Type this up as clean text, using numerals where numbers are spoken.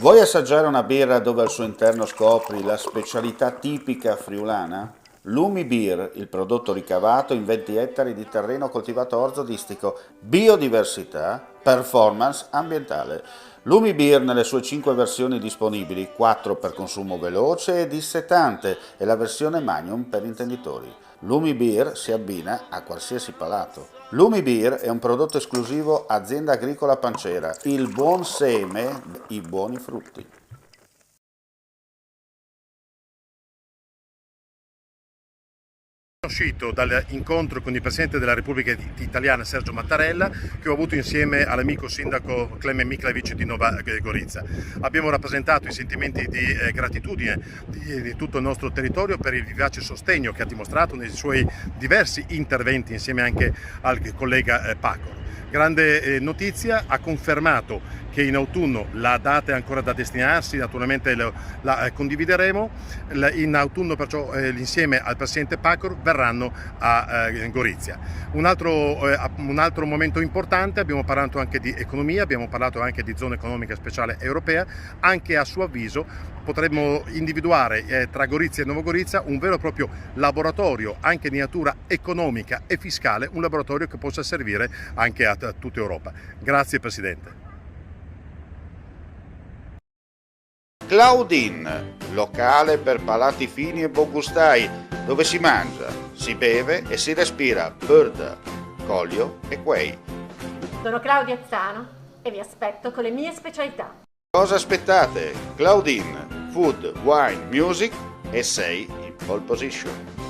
Vuoi assaggiare una birra dove al suo interno scopri la specialità tipica friulana? Lumi Beer, il prodotto ricavato in 20 ettari di terreno coltivato orzodistico, biodiversità, performance ambientale. Lumi Beer nelle sue 5 versioni disponibili, 4 per consumo veloce e dissetante e la versione Magnum per intenditori. Lumi Beer si abbina a qualsiasi palato. Lumi Beer è un prodotto esclusivo Azienda Agricola Pancera, il buon seme, i buoni frutti. Uscito dall'incontro con il Presidente della Repubblica Italiana Sergio Mattarella, che ho avuto insieme all'amico sindaco Klemen Miklavic di Nova Gorica. Abbiamo rappresentato i sentimenti di gratitudine di tutto il nostro territorio per il vivace sostegno che ha dimostrato nei suoi diversi interventi insieme anche al collega Pacor. Grande notizia, ha confermato che in autunno la data è ancora da destinarsi, naturalmente la condivideremo. In autunno perciò insieme al Presidente Pacor verranno a Gorizia. Un altro momento importante, abbiamo parlato anche di economia, abbiamo parlato anche di zona economica speciale europea, anche a suo avviso potremmo individuare tra Gorizia e Novo Gorizia un vero e proprio laboratorio anche di natura economica e fiscale, un laboratorio che possa servire anche a tutta Europa. Grazie Presidente. Claudine, locale per palati fini e buongustai, dove si mangia, si beve e si respira bird, Collio e Quay. Sono Claudia Zano e vi aspetto con le mie specialità. Cosa aspettate? Claudine, food, wine, music e sei in pole position.